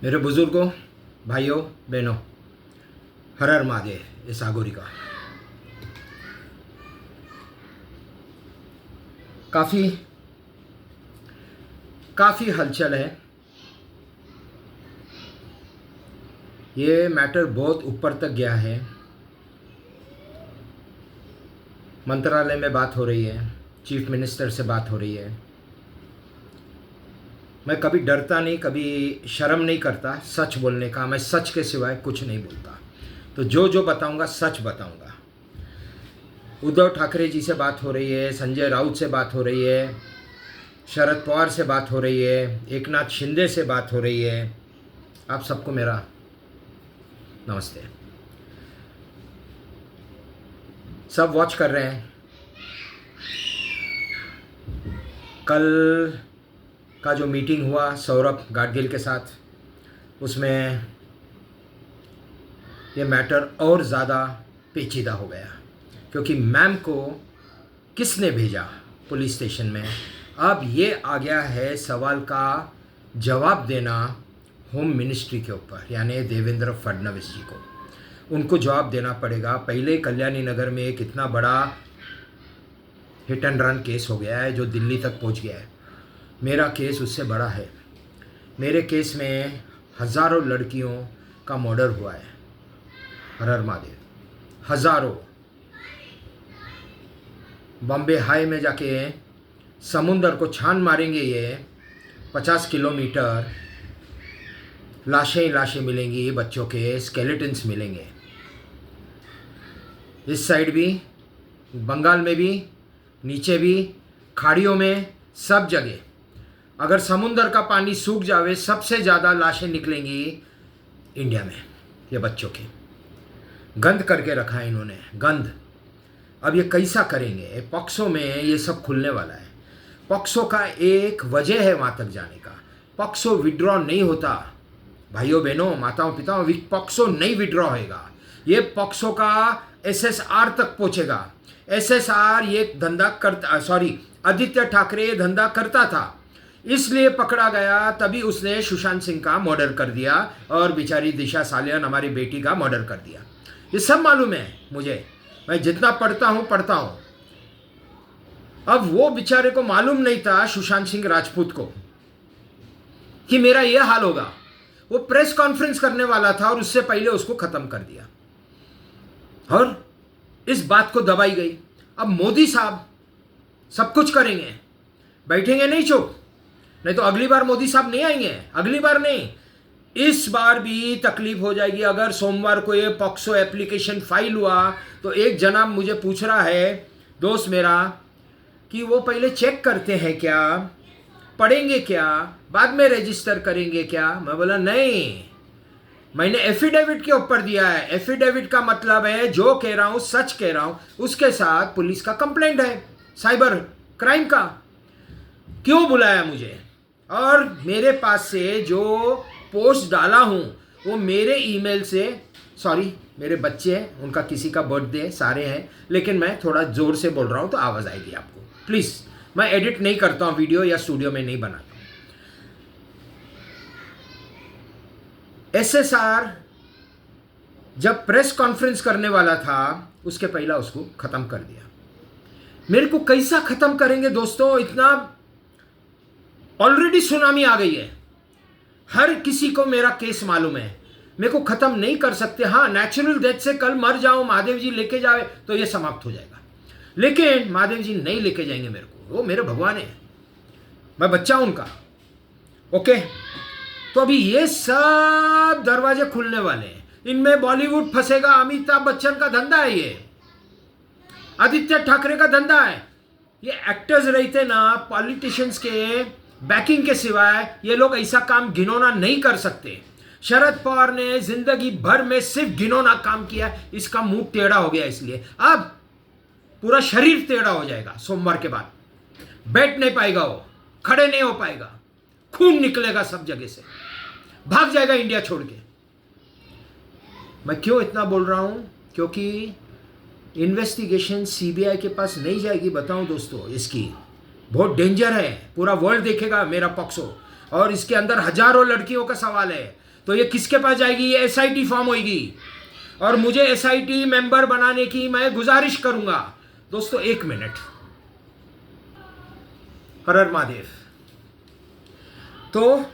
मेरे बुज़ुर्गों, भाइयों, बहनों, हर हर महादेव। इस आगोरी का काफ़ी हलचल है। ये मैटर बहुत ऊपर तक गया है। मंत्रालय में बात हो रही है, चीफ मिनिस्टर से बात हो रही है। मैं कभी डरता नहीं, कभी शर्म नहीं करता सच बोलने का। मैं सच के सिवाय कुछ नहीं बोलता। तो जो बताऊंगा सच बताऊंगा। उद्धव ठाकरे जी से बात हो रही है, संजय राउत से बात हो रही है, शरद पवार से बात हो रही है, एकनाथ शिंदे से बात हो रही है। आप सबको मेरा नमस्ते। सब वॉच कर रहे हैं। कल का जो मीटिंग हुआ सौरभ गाडगिल के साथ, उसमें ये मैटर और ज़्यादा पेचीदा हो गया, क्योंकि मैम को किसने भेजा पुलिस स्टेशन में। अब ये आ गया है सवाल का जवाब देना होम मिनिस्ट्री के ऊपर, यानी देवेंद्र फडणवीस जी को। उनको जवाब देना पड़ेगा। पहले कल्याणी नगर में एक इतना बड़ा हिट एंड रन केस हो गया है जो दिल्ली तक पहुंच गया है। मेरा केस उससे बड़ा है। मेरे केस में हज़ारों लड़कियों का मर्डर हुआ है। हर हर महादेव। हज़ारों। बॉम्बे हाई में जाके समुंदर को छान मारेंगे, ये 50 किलोमीटर लाशें ही लाशें मिलेंगी, बच्चों के स्केलेटन्स मिलेंगे। इस साइड भी, बंगाल में भी, नीचे भी, खाड़ियों में, सब जगह। अगर समुंदर का पानी सूख जावे, सबसे ज़्यादा लाशें निकलेंगी इंडिया में, ये बच्चों के। गंद करके रखा है इन्होंने, गंद। अब ये कैसा करेंगे? पॉक्सो में ये सब खुलने वाला है। पॉक्सो का एक वजह है वहाँ तक जाने का। पॉक्सो विड्रॉ नहीं होता भाइयों बहनों, माताओं पिताओं। पॉक्सो नहीं विड्रॉ होएगा। ये पॉक्सो का एसएसआर तक पहुँचेगा। एसएसआर ये धंधा करता, आदित्य ठाकरे ये धंधा करता था, इसलिए पकड़ा गया। तभी उसने सुशांत सिंह का मर्डर कर दिया और बेचारी दिशा सालियान हमारी बेटी का मर्डर कर दिया। ये सब मालूम है मुझे। मैं जितना पढ़ता हूँ। अब वो बेचारे को मालूम नहीं था, सुशांत सिंह राजपूत को, कि मेरा ये हाल होगा। वो प्रेस कॉन्फ्रेंस करने वाला था और उससे पहले उसको खत्म कर दिया और इस बात को दबाई गई। अब मोदी साहब सब कुछ करेंगे, बैठेंगे नहीं चुप। नहीं तो अगली बार मोदी साहब नहीं आएंगे। अगली बार नहीं, इस बार भी तकलीफ हो जाएगी। अगर सोमवार को ये पॉक्सो एप्लीकेशन फाइल हुआ तो एक जनाब मुझे पूछ रहा है, दोस्त मेरा, कि वो पहले चेक करते हैं क्या, पढ़ेंगे क्या, बाद में रजिस्टर करेंगे क्या। मैं बोला नहीं, मैंने एफिडेविट के ऊपर दिया है। एफिडेविट का मतलब है जो कह रहा हूं सच कह रहा हूं। उसके साथ पुलिस का कंप्लेंट है, साइबर क्राइम का। क्यों बुलाया मुझे? और मेरे पास से जो पोस्ट डाला हूं वो मेरे ईमेल से, मेरे बच्चे हैं, उनका किसी का बर्थडे, सारे हैं, लेकिन मैं थोड़ा जोर से बोल रहा हूं तो आवाज़ आएगी आपको। प्लीज़, मैं एडिट नहीं करता हूं वीडियो या स्टूडियो में नहीं बनाता। एसएसआर जब प्रेस कॉन्फ्रेंस करने वाला था उसके पहला उसको ख़त्म कर दिया। मेरे को कैसा ख़त्म करेंगे दोस्तों? इतना ऑलरेडी सुनामी आ गई है। हर किसी को मेरा केस मालूम है। मेरे को ख़त्म नहीं कर सकते। हाँ, नेचुरल डेथ से कल मर जाऊं, महादेव जी लेके जाए तो ये समाप्त हो जाएगा, लेकिन महादेव जी नहीं लेके जाएंगे मेरे को। वो मेरे भगवान है, मैं बच्चा हूं उनका। ओके, तो अभी ये सब दरवाजे खुलने वाले हैं। इनमें बॉलीवुड फंसेगा। अमिताभ बच्चन का धंधा है ये, आदित्य ठाकरे का धंधा है। ये एक्टर्स रहते ना, पॉलिटिशियंस के बैकिंग के सिवाय ये लोग ऐसा काम घिनौना नहीं कर सकते। शरद पवार ने जिंदगी भर में सिर्फ घिनौना काम किया, इसका मुंह टेढ़ा हो गया, इसलिए अब पूरा शरीर टेढ़ा हो जाएगा। सोमवार के बाद बैठ नहीं पाएगा, वो खड़े नहीं हो पाएगा, खून निकलेगा सब जगह से, भाग जाएगा इंडिया छोड़ के। मैं क्यों इतना बोल रहा हूं? क्योंकि इन्वेस्टिगेशन सीबीआई के पास नहीं जाएगी, बताऊं दोस्तों। इसकी बहुत डेंजर है। पूरा वर्ल्ड देखेगा मेरा पॉक्सो, और इसके अंदर हजारों लड़कियों का सवाल है। तो ये किसके पास जाएगी? ये एसआईटी फॉर्म होगी और मुझे एसआईटी मेंबर बनाने की मैं गुजारिश करूंगा। दोस्तों 1 मिनट, हर हर महादेव। तो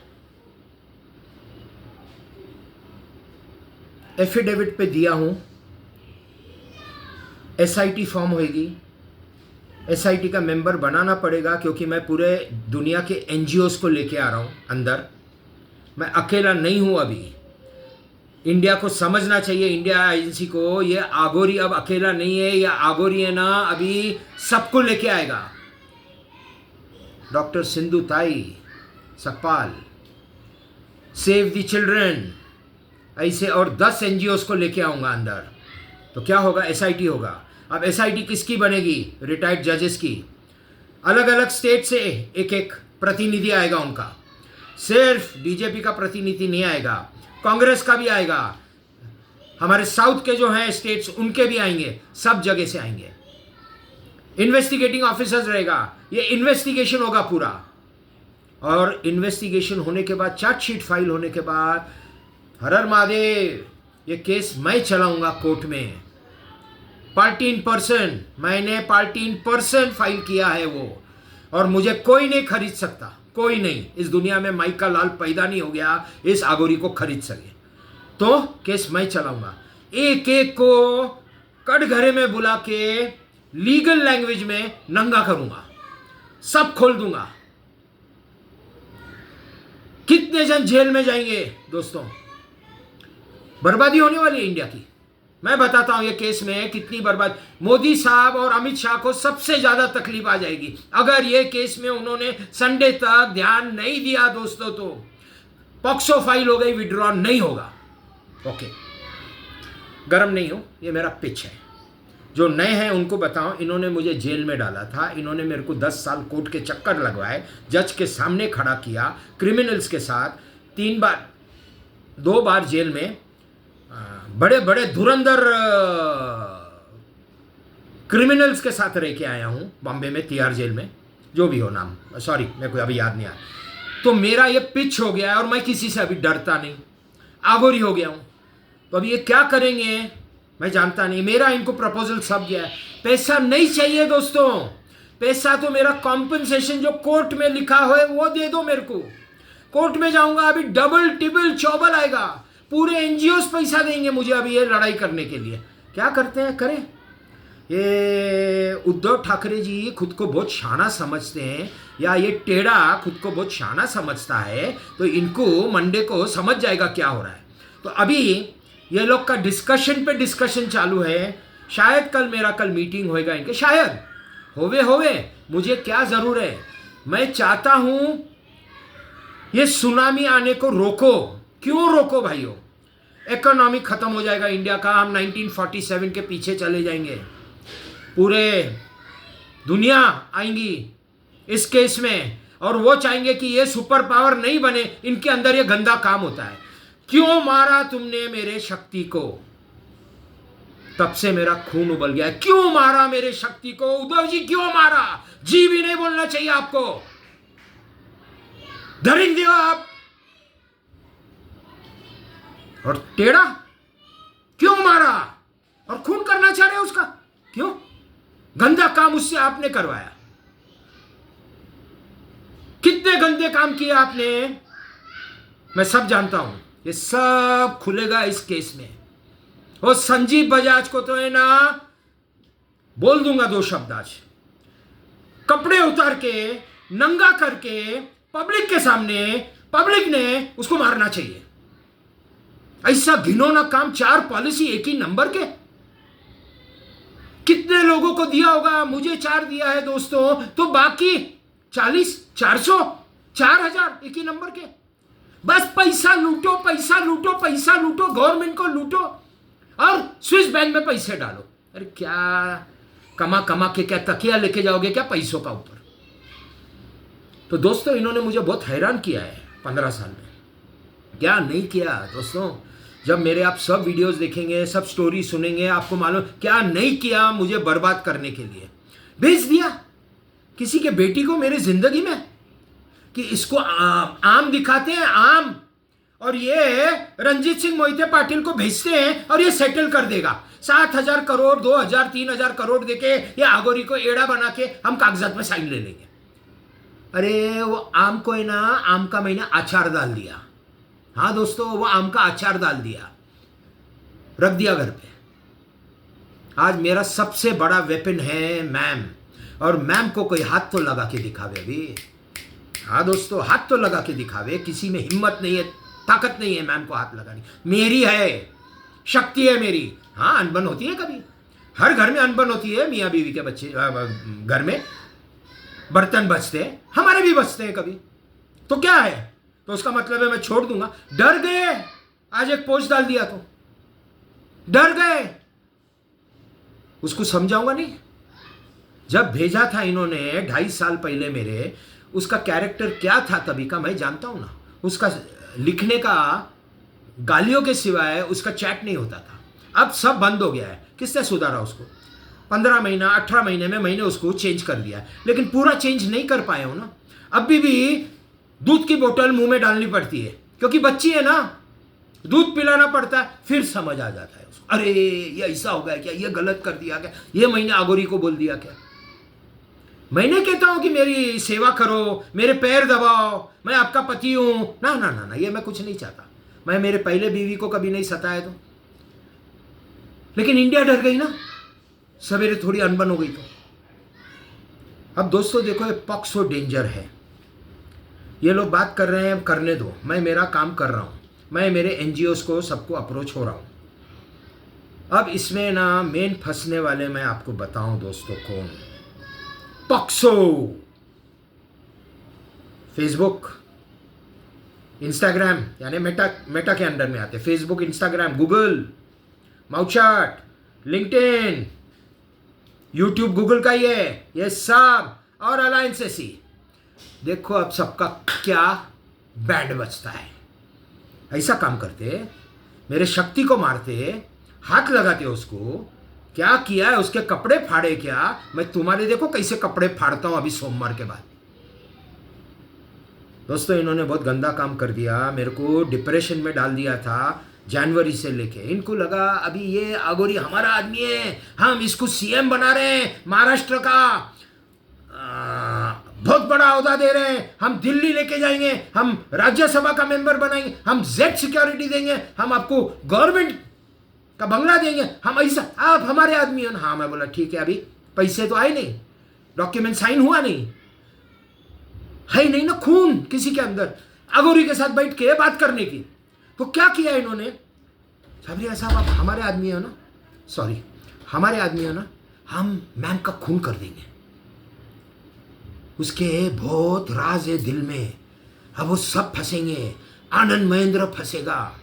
एफिडेविट पे दिया हूं, एसआईटी फॉर्म होगी, एसआईटी का मेंबर बनाना पड़ेगा क्योंकि मैं पूरे दुनिया के एनजीओस को लेके आ रहा हूं अंदर। मैं अकेला नहीं हूं अभी। इंडिया को समझना चाहिए, इंडिया एजेंसी को, ये आगोरी अब अकेला नहीं है। ये आगोरी है ना, अभी सबको लेके आएगा। डॉक्टर सिंधु ताई, सकपाल, सेव द चिल्ड्रन, ऐसे और 10 एनजीओस को लेके आऊंगा अंदर। तो क्या होगा? एसआईटी होगा। अब एसआईटी किसकी बनेगी? रिटायर्ड जजेस की। अलग अलग स्टेट से एक एक प्रतिनिधि आएगा उनका। सिर्फ बीजेपी का प्रतिनिधि नहीं आएगा, कांग्रेस का भी आएगा, हमारे साउथ के जो हैं स्टेट्स उनके भी आएंगे, सब जगह से आएंगे। इन्वेस्टिगेटिंग ऑफिसर्स रहेगा, ये इन्वेस्टिगेशन होगा पूरा। और इन्वेस्टिगेशन होने के बाद, चार्जशीट फाइल होने के बाद, हर हर महादेव, ये केस मैं चलाऊंगा कोर्ट में। पार्टी इन पर्सन, मैंने पार्टी इन पर्सन फाइल किया है वो, और मुझे कोई नहीं खरीद सकता, कोई नहीं। इस दुनिया में माई का लाल पैदा नहीं हो गया इस आगोरी को खरीद सके। तो केस मैं चलाऊंगा, एक एक को कटघरे में बुला के लीगल लैंग्वेज में नंगा करूंगा, सब खोल दूंगा। कितने जन जेल में जाएंगे दोस्तों? बर्बादी होने वाली है इंडिया की। मैं बताता हूं ये केस में कितनी बर्बाद। मोदी साहब और अमित शाह को सबसे ज्यादा तकलीफ आ जाएगी अगर ये केस में उन्होंने संडे तक ध्यान नहीं दिया दोस्तों। तो पॉक्सो फाइल हो गई, विड्रॉ नहीं होगा। ओके, गरम नहीं हो, ये मेरा पिच है। जो नए हैं उनको बताओ, इन्होंने मुझे जेल में डाला था, इन्होंने मेरे को 10 साल कोर्ट के चक्कर लगवाए, जज के सामने खड़ा किया, क्रिमिनल्स के साथ 3 बार 2 बार जेल में, बड़े बड़े धुरंधर क्रिमिनल्स के साथ रह के आया हूं बॉम्बे में, तिहाड़ जेल में, जो भी हो नाम, सॉरी मेरे को अभी याद नहीं आया। तो मेरा ये पिच हो गया है और मैं किसी से अभी डरता नहीं, आगोरी हो गया हूं। तो अभी ये क्या करेंगे मैं जानता नहीं। मेरा इनको प्रपोजल सब गया है। पैसा नहीं चाहिए दोस्तों, पैसा तो मेरा कॉम्पनसेशन जो कोर्ट में लिखा हुआ है वो दे दो मेरे को। कोर्ट में जाऊंगा अभी डबल टिबल चौबल आएगा, पूरे एनजीओस पैसा देंगे मुझे अभी ये लड़ाई करने के लिए। क्या करते हैं करें। ये उद्धव ठाकरे जी खुद को बहुत शाना समझते हैं, या ये टेढ़ा खुद को बहुत शाना समझता है, तो इनको मंडे को समझ जाएगा क्या हो रहा है। तो अभी ये लोग का डिस्कशन पे डिस्कशन चालू है। शायद कल मीटिंग होएगा इनके, शायद होवे मुझे क्या जरूर है। मैं चाहता हूं ये सुनामी आने को रोको। क्यों रोको भाइयों? इकोनॉमी खत्म हो जाएगा इंडिया का, हम 1947 के पीछे चले जाएंगे। पूरे दुनिया आएंगी इस केस में, और वो चाहेंगे कि ये सुपर पावर नहीं बने, इनके अंदर ये गंदा काम होता है। क्यों मारा तुमने मेरे शक्ति को? तब से मेरा खून उबल गया है। क्यों मारा मेरे शक्ति को उद्धव जी? क्यों मारा? जी भी नहीं बोलना चाहिए आपको, दरिंदे हो आप। और टेढ़ा क्यों मारा? और खून करना चाह रहे हो उसका? क्यों? गंदा काम उससे आपने करवाया। कितने गंदे काम किए आपने, मैं सब जानता हूं। ये सब खुलेगा इस केस में। और संजीव बजाज को तो है ना, बोल दूंगा 2 शब्द आज, कपड़े उतार के नंगा करके पब्लिक के सामने, पब्लिक ने उसको मारना चाहिए। ऐसा घिनौना काम, 4 पॉलिसी एक ही नंबर के। कितने लोगों को दिया होगा? मुझे 4 दिया है दोस्तों, तो बाकी 40, 400, 4000 एक ही नंबर के। बस पैसा लूटो, पैसा लूटो, पैसा लूटो, गवर्नमेंट को लूटो और स्विस बैंक में पैसे डालो। अरे क्या कमा के क्या तकिया लेके जाओगे क्या पैसों का ऊपर? तो दोस्तों इन्होंने मुझे बहुत हैरान किया है 15 साल में। क्या नहीं किया दोस्तों? जब मेरे आप सब वीडियोस देखेंगे, सब स्टोरी सुनेंगे, आपको मालूम क्या नहीं किया मुझे बर्बाद करने के लिए। भेज दिया किसी के बेटी को मेरी जिंदगी में कि इसको आम दिखाते हैं, आम और ये रंजीत सिंह मोहिते पाटिल को भेजते हैं और ये सेटल कर देगा। 7,000 करोड़ 2,000 3,000 करोड़ देके ये आगोरी को एड़ा बना के हम कागजात में साइन ले लेंगे। अरे वो आम को है ना, आम का मैंने अचार डाल दिया। हाँ दोस्तों, वो आम का अचार डाल दिया, रख दिया घर पे। आज मेरा सबसे बड़ा वेपन है मैम, और मैम को कोई हाथ तो लगा के दिखावे अभी। हाँ दोस्तों, हाथ तो लगा के दिखावे। किसी में हिम्मत नहीं है, ताकत नहीं है मैम को हाथ लगानी। मेरी है, शक्ति है मेरी। हाँ, अनबन होती है कभी, हर घर में अनबन होती है। मियाँ बीवी के बच्चे घर में बर्तन बचते हैं, हमारे भी बचते हैं कभी। तो क्या है, तो उसका मतलब है मैं छोड़ दूंगा? डर गए, आज एक पोस्ट डाल दिया तो डर गए। उसको समझाऊंगा नहीं। जब भेजा था इन्होंने 2.5 साल पहले मेरे, उसका कैरेक्टर क्या था तभी का मैं जानता हूं ना। उसका लिखने का गालियों के सिवाय उसका चैट नहीं होता था। अब सब बंद हो गया है। किसने सुधारा उसको? 15 महीना 18 महीने में मैंने उसको चेंज कर दिया, लेकिन पूरा चेंज नहीं कर पाए हो ना। अभी भी दूध की बोतल मुंह में डालनी पड़ती है, क्योंकि बच्ची है ना, दूध पिलाना पड़ता है, फिर समझ आ जाता है उसको। अरे ये ऐसा हो गया क्या, ये गलत कर दिया क्या, ये मैंने आगोरी को बोल दिया क्या। मैंने कहता हूं कि मेरी सेवा करो, मेरे पैर दबाओ, मैं आपका पति हूं। ना ना ना ना, ये मैं कुछ नहीं चाहता। मैं मेरे पहले बीवी को कभी नहीं सताया तो, लेकिन इंडिया डर गई ना, सवेरे थोड़ी अनबन हो गई तो। अब दोस्तों देखो, ये पॉक्सो डेंजर है। ये लोग बात कर रहे हैं, करने दो, मैं मेरा काम कर रहा हूं। मैं मेरे एनजीओस को सबको अप्रोच हो रहा हूं। अब इसमें ना मेन फंसने वाले मैं आपको बताऊं दोस्तों कौन। पॉक्सो, फेसबुक, इंस्टाग्राम, यानी मेटा के अंडर में आते। फेसबुक, इंस्टाग्राम, गूगल, माउचार्ट, लिंक्डइन, यूट्यूब गूगल का ही है, ये सब, और अलायंसेस ही। देखो अब सबका क्या बैंड बजता है। ऐसा काम करते, मेरे शक्ति को मारते, हाथ लगाते उसको। क्या किया है, उसके कपड़े फाड़े क्या? मैं तुम्हारे देखो कैसे कपड़े फाड़ता हूं अभी सोमवार के बाद। दोस्तों इन्होंने बहुत गंदा काम कर दिया, मेरे को डिप्रेशन में डाल दिया था जनवरी से लेके। इनको लगा अभी ये आगोरी हमारा आदमी है, हम इसको सीएम बना रहे हैं महाराष्ट्र का, बहुत बड़ा ओहदा दे रहे हैं, हम दिल्ली लेके जाएंगे, हम राज्यसभा का मेंबर बनाएंगे, हम जेड सिक्योरिटी देंगे, हम आपको गवर्नमेंट का बंगला देंगे, हम ऐसा, आप हमारे आदमी हो ना। हाँ, मैं बोला ठीक है, अभी पैसे तो आए नहीं, डॉक्यूमेंट साइन हुआ नहीं, है नहीं ना खून किसी के अंदर अगोरी के साथ बैठ के बात करने की। तो क्या किया इन्होंने, साबरिया साहब आप हमारे आदमी हो ना, सॉरी हमारे आदमी हो ना, हम मैम का खून कर देंगे। उसके बहुत राज है दिल में, अब वो सब फंसेंगे, आनंद महेंद्र फंसेगा,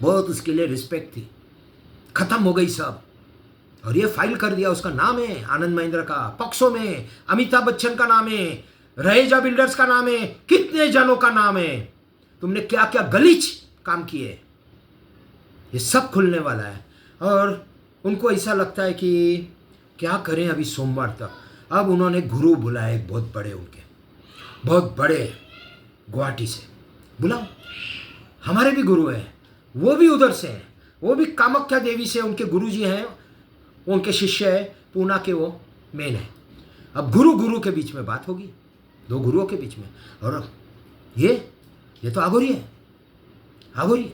बहुत उसके लिए रिस्पेक्ट थी, खत्म हो गई सब। और ये फाइल कर दिया, उसका नाम है आनंद महेंद्र का, पॉक्सो में अमिताभ बच्चन का नाम है, रहेजा बिल्डर्स का नाम है, कितने जनों का नाम है। तुमने क्या क्या गलीच काम किए, ये सब खुलने वाला है। और उनको ऐसा लगता है कि क्या करें अभी सोमवार तक। अब उन्होंने गुरु बुलाए, बहुत बड़े, उनके बहुत बड़े, गुवाहाटी से बुलाओ। हमारे भी गुरु हैं, वो भी उधर से हैं, वो भी कामाख्या देवी से उनके गुरु जी हैं, उनके शिष्य है, पूना के वो मेन है। अब गुरु के बीच में बात होगी, दो गुरुओं के बीच में। और ये तो आगोरी है, आगोरी।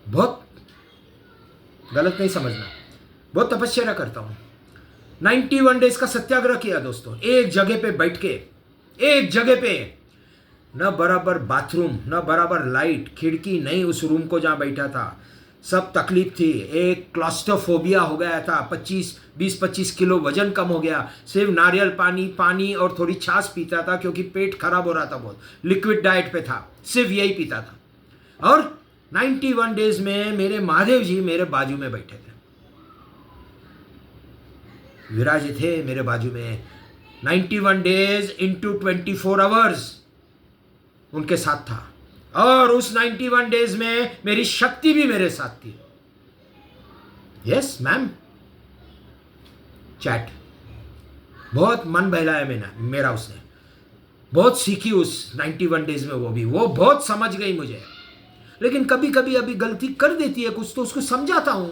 बहुत गलत नहीं समझना, बहुत तपस्या करता हूँ। 91 डेज का सत्याग्रह किया दोस्तों, एक जगह पे बैठ के, एक जगह पे, न बराबर बाथरूम, न बराबर लाइट, खिड़की नहीं उस रूम को जहाँ बैठा था, सब तकलीफ थी। एक क्लॉस्ट्रोफोबिया हो गया था, 20-25 किलो वजन कम हो गया। सिर्फ नारियल पानी और थोड़ी छाछ पीता था, क्योंकि पेट खराब हो रहा था, बहुत लिक्विड डाइट पे था, सिर्फ यही पीता था। और 91 डेज में मेरे महादेव जी मेरे बाजू में बैठे थे, विराजित थे मेरे बाजू में। 91 डेज इंटू 24 आवर्स उनके साथ था, और उस 91 डेज में मेरी शक्ति भी मेरे साथ थी। यस मैम, चैट बहुत मन बहलाया मेरा उसने, बहुत सीखी उस 91 डेज में। वो बहुत समझ गई मुझे, लेकिन कभी कभी अभी गलती कर देती है कुछ, तो उसको समझाता हूं,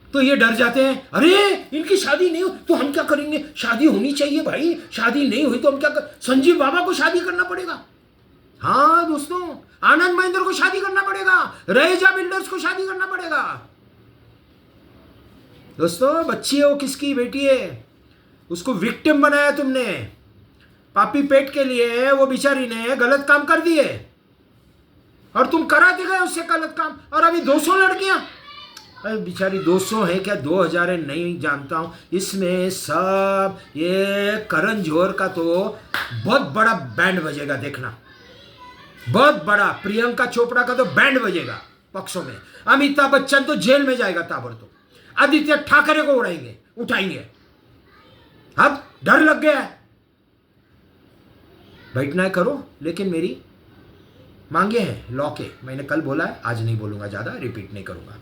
तो ये डर जाते हैं, अरे इनकी शादी नहीं हो तो हम क्या करेंगे, शादी होनी चाहिए भाई, शादी नहीं हुई तो हम क्या संजीव बाबा को शादी करना पड़ेगा। हाँ दोस्तों, आनंद महिंद्र को शादी करना पड़ेगा, रहेजा बिल्डर्स को शादी करना पड़ेगा। दोस्तों बच्ची है वो, किसकी बेटी है, उसको विक्टिम बनाया तुमने, पापी पेट के लिए वो बेचारी ने गलत काम कर दिए और तुम कराते गए उससे गलत काम। और अभी 200 लड़कियां, अरे बेचारी 200 है क्या 2000 है, नहीं जानता हूं। इसमें सब ये करण जौहर का तो बहुत बड़ा बैंड बजेगा, देखना बहुत बड़ा। प्रियंका चोपड़ा का तो बैंड बजेगा पक्षों में। अमिताभ बच्चन तो जेल में जाएगा ताबड़तोड़। आदित्य ठाकरे को उठाएंगे। अब डर लग गया है, बैठना है करो, लेकिन मेरी मांगे हैं लॉ के, मैंने कल बोला है, आज नहीं बोलूंगा, ज्यादा रिपीट नहीं करूंगा।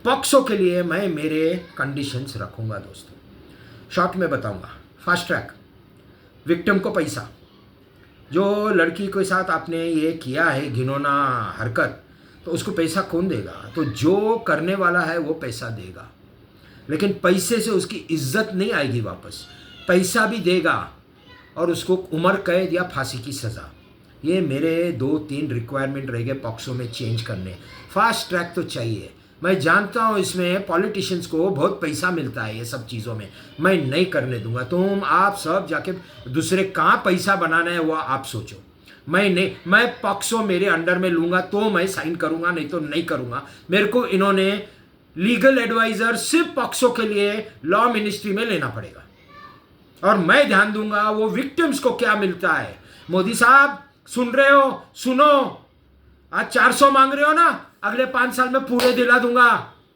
पक्षों के लिए मैं मेरे कंडीशंस रखूंगा दोस्तों, शॉर्ट में बताऊंगा। फास्ट ट्रैक, विक्टिम को पैसा, जो लड़की के साथ आपने ये किया है घिनौना हरकत, तो उसको पैसा कौन देगा, तो जो करने वाला है वो पैसा देगा, लेकिन पैसे से उसकी इज्जत नहीं आएगी वापस। पैसा भी देगा और उसको उम्र कैद या फांसी की सज़ा। ये मेरे 2-3 रिक्वायरमेंट रह गए पॉक्सो में चेंज करने। फास्ट ट्रैक तो चाहिए, मैं जानता हूँ इसमें पॉलिटिशियंस को बहुत पैसा मिलता है ये सब चीज़ों में, मैं नहीं करने दूंगा। तुम आप सब जाके दूसरे कहाँ पैसा बनाना है वो आप सोचो, मैं नहीं। मैं पॉक्सो मेरे अंडर में लूँगा तो मैं साइन करूँगा, नहीं तो नहीं करूँगा। मेरे को इन्होंने लीगल एडवाइज़र सिर्फ पॉक्सो के लिए लॉ मिनिस्ट्री में लेना पड़ेगा, और मैं ध्यान दूंगा वो विक्टिम्स को क्या मिलता है। मोदी साहब सुन रहे हो, सुनो, आज 400 मांग रहे हो ना, अगले 5 साल में पूरे दिला दूंगा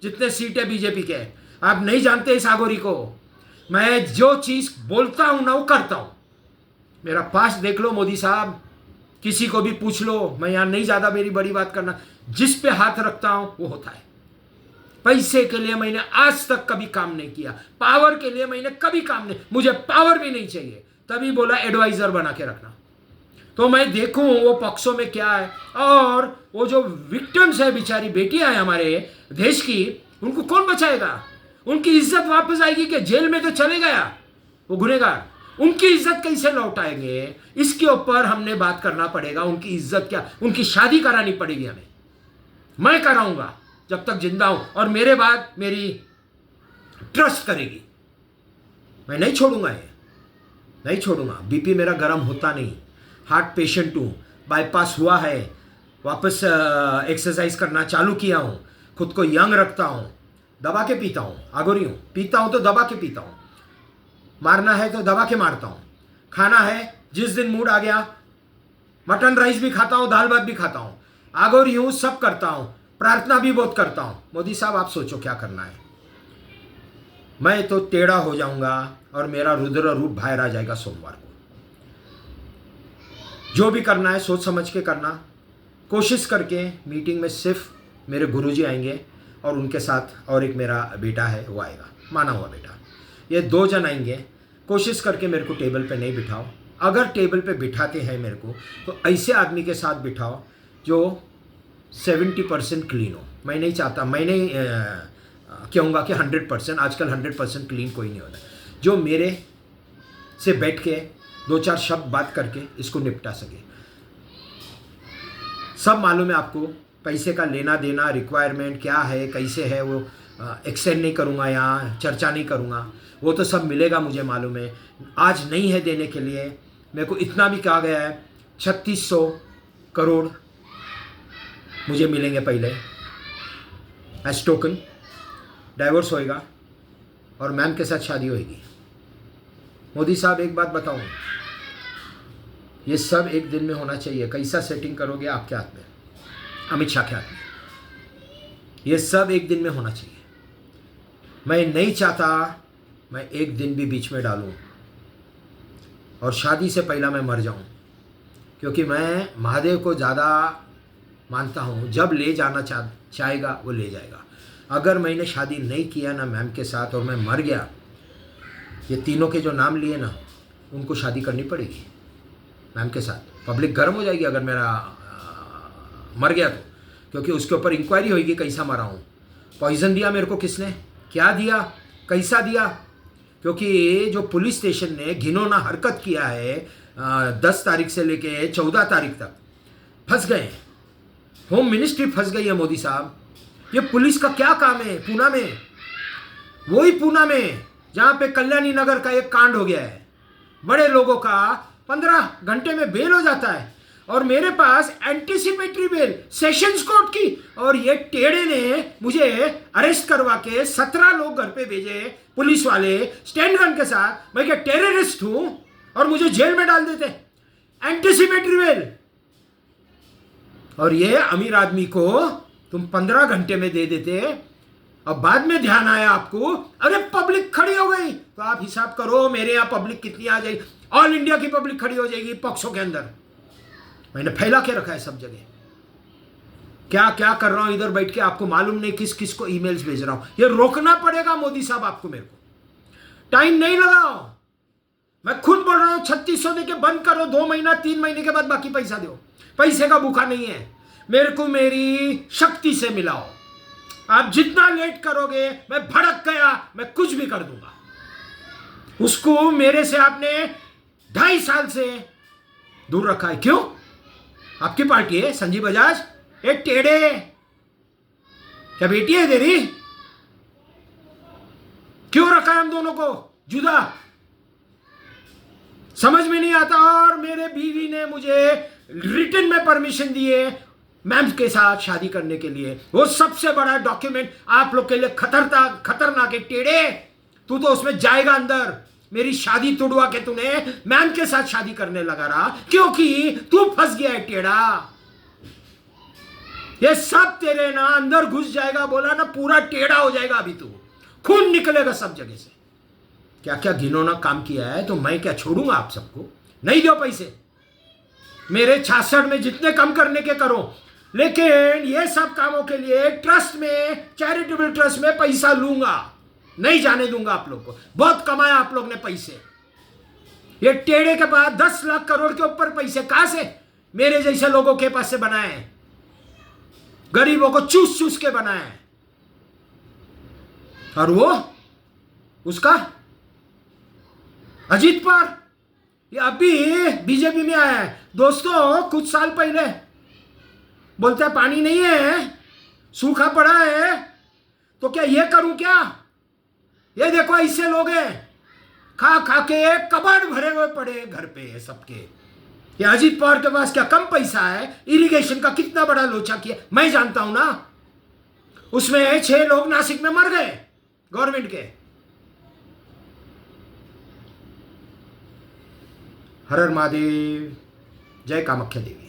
जितने सीट है बीजेपी के। आप नहीं जानते इस आगोरी को, मैं जो चीज बोलता हूं ना वो करता हूं। मेरा पास देख लो मोदी साहब, किसी को भी पूछ लो, मैं यहां नहीं ज्यादा मेरी बड़ी बात करना, जिस पे हाथ रखता हूं वो होता है। पैसे के लिए मैंने आज तक कभी काम नहीं किया, पावर के लिए मैंने कभी काम नहीं, मुझे पावर भी नहीं चाहिए, तभी बोला एडवाइजर बना के रखना। तो मैं देखूं वो पक्षों में क्या है, और वो जो विक्टिम्स है बेचारी बेटियां हैं हमारे देश की, उनको कौन बचाएगा, उनकी इज्जत वापस आएगी कि जेल में तो चले गया वो गुनहगार, उनकी इज्जत कैसे लौटाएंगे, इसके ऊपर हमने बात करना पड़ेगा। उनकी इज्जत क्या, उनकी शादी करानी पड़ेगी हमें, मैं कराऊंगा जब तक जिंदा हूं, और मेरे बाद मेरी ट्रस्ट करेगी, मैं नहीं छोड़ूंगा, ये नहीं छोड़ूंगा। बीपी मेरा गर्म होता नहीं, हार्ट पेशेंट हूँ, बाईपास हुआ है, वापस एक्सरसाइज करना चालू किया हूँ, खुद को यंग रखता हूँ, दबा के पीता हूँ, आगोरी हूँ, पीता हूँ तो दबा के पीता हूँ, मारना है तो दबा के मारता हूँ, खाना है जिस दिन मूड आ गया मटन राइस भी खाता हूँ, दाल भात भी खाता हूँ, आगोरी हूँ, सब करता हूँ, प्रार्थना भी बहुत करता हूँ। मोदी साहब आप सोचो क्या करना है, मैं तो टेढ़ा हो जाऊंगा और मेरा रुद्र रूप बाहर आ जाएगा सोमवार को। जो भी करना है सोच समझ के करना, कोशिश करके। मीटिंग में सिर्फ मेरे गुरुजी आएंगे और उनके साथ और एक मेरा बेटा है वो आएगा, माना हुआ बेटा, ये 2 जन आएंगे। कोशिश करके मेरे को टेबल पे नहीं बिठाओ, अगर टेबल पे बिठाते हैं मेरे को तो ऐसे आदमी के साथ बिठाओ जो 70% क्लीन हो। मैं नहीं चाहता, मैं नहीं कहूँगा कि 100%, आजकल 100% क्लीन कोई नहीं होता, जो मेरे से बैठ के 2-4 शब्द बात करके इसको निपटा सके। सब मालूम है आपको, पैसे का लेना देना, रिक्वायरमेंट क्या है, कैसे है, वो एक्सटेंड नहीं करूँगा, यहाँ चर्चा नहीं करूँगा, वो तो सब मिलेगा मुझे मालूम है। आज नहीं है देने के लिए, मेरे को इतना भी कहा गया है 3600 करोड़ मुझे मिलेंगे पहले एज टोकन, डाइवोर्स होएगा और मैम के साथ शादी होएगी। मोदी साहब एक बात बताऊं, ये सब एक दिन में होना चाहिए, कैसा सेटिंग करोगे आपके हाथ में, अमित शाह के हाथ में, ये सब एक दिन में होना चाहिए। मैं नहीं चाहता मैं एक दिन भी बीच में डालूं और शादी से पहला मैं मर जाऊं, क्योंकि मैं महादेव को ज़्यादा मानता हूं, जब ले जाना चाहेगा वो ले जाएगा। अगर मैंने शादी नहीं किया ना मैम के साथ और मैं मर गया, ये तीनों के जो नाम लिए ना उनको शादी करनी पड़ेगी मैम के साथ, पब्लिक गर्म हो जाएगी अगर मेरा मर गया क्योंकि उसके ऊपर इंक्वायरी होगी कैसा मरा हूँ। पॉइजन दिया मेरे को किसने, क्या दिया, कैसा दिया? क्योंकि जो पुलिस स्टेशन ने घिनौना हरकत किया है 10 तारीख से लेके 14 तारीख तक, फंस गए। होम मिनिस्ट्री फंस गई है मोदी साहब। ये पुलिस का क्या काम है? पूना में, वही पूना में जहाँ पे कल्याणी नगर का एक कांड हो गया है, बड़े लोगों का 15 घंटे में बेल हो जाता है, और मेरे पास एंटीसिपेटरी बेल सेशंस कोर्ट की, और ये टेढ़े ने मुझे अरेस्ट करवा के 17 लोग घर पे भेजे, पुलिस वाले स्टैंड गन के साथ। मैं क्या टेररिस्ट हूं और मुझे जेल में डाल देते? Anticipatory bail. और ये अमीर आदमी को तुम 15 घंटे में दे देते। अब बाद में ध्यान आया आपको, अरे पब्लिक खड़ी हो गई, तो आप हिसाब करो मेरे यहां पब्लिक कितनी आ जाएगी। ऑल इंडिया की पब्लिक खड़ी हो जाएगी पॉक्सो के अंदर। मैंने फैला के रखा है सब जगह, क्या क्या कर रहा हूं इधर बैठ के, आपको मालूम नहीं किस किस को ईमेल्स भेज रहा हूं। ये रोकना पड़ेगा मोदी साहब आपको, मेरे को टाइम नहीं लगाओ। मैं खुद बोल रहा हूं 3600 देके बंद करो, 2 महीना 3 महीने के बाद बाकी पैसा दो। पैसे का भूखा नहीं है, मेरे को मेरी शक्ति से मिलाओ। आप जितना लेट करोगे, मैं भड़क गया, मैं कुछ भी कर दूंगा। उसको मेरे से आपने 2.5 साल से दूर रखा है। क्यों? आपकी पार्टी है संजीव बजाज, एक टेढ़े, क्या बेटी है तेरी? क्यों रखा है हम दोनों को जुदा? समझ में नहीं आता। और मेरे बीवी ने मुझे रिटन में परमिशन दिए मैम के साथ शादी करने के लिए। वो सबसे बड़ा डॉक्यूमेंट आप लोग के लिए खतरनाक है। टेढ़े, तू तो उसमें जाएगा अंदर। मेरी शादी तुड़वा के तूने मैम के साथ शादी करने लगा रहा, क्योंकि तू फंस गया है टेढ़ा। ये सब तेरे ना अंदर घुस जाएगा, बोला ना, पूरा टेढ़ा हो जाएगा। अभी तू खून निकलेगा सब जगह से। क्या क्या घिनौना काम किया है, तो मैं क्या छोड़ूंगा आप सबको? नहीं दो पैसे, मेरे 66 में जितने कम करने के करो, लेकिन ये सब कामों के लिए ट्रस्ट में, चैरिटेबल ट्रस्ट में पैसा लूंगा, नहीं जाने दूंगा आप लोग को। बहुत कमाया आप लोग ने पैसे। ये टेढ़े के पास 10 लाख करोड़ के ऊपर पैसे कहां से मेरे जैसे लोगों के पास से बनाए हैं? गरीबों को चूस चूस के बनाए हैं। और वो उसका अजीत पवार, ये अभी बीजेपी में आया है दोस्तों। कुछ साल पहले बोलते हैं पानी नहीं है, सूखा पड़ा है, तो क्या ये करूं क्या? ये देखो ऐसे लोग हैं, खा खा के कबाड़ भरे हुए पड़े घर पे सबके। ये अजीत पवार के पास क्या कम पैसा है? इरिगेशन का कितना बड़ा लोचा किया मैं जानता हूं ना। उसमें 6 लोग नासिक में मर गए गवर्नमेंट के। हर हर महादेव, जय कामाख्या देवी।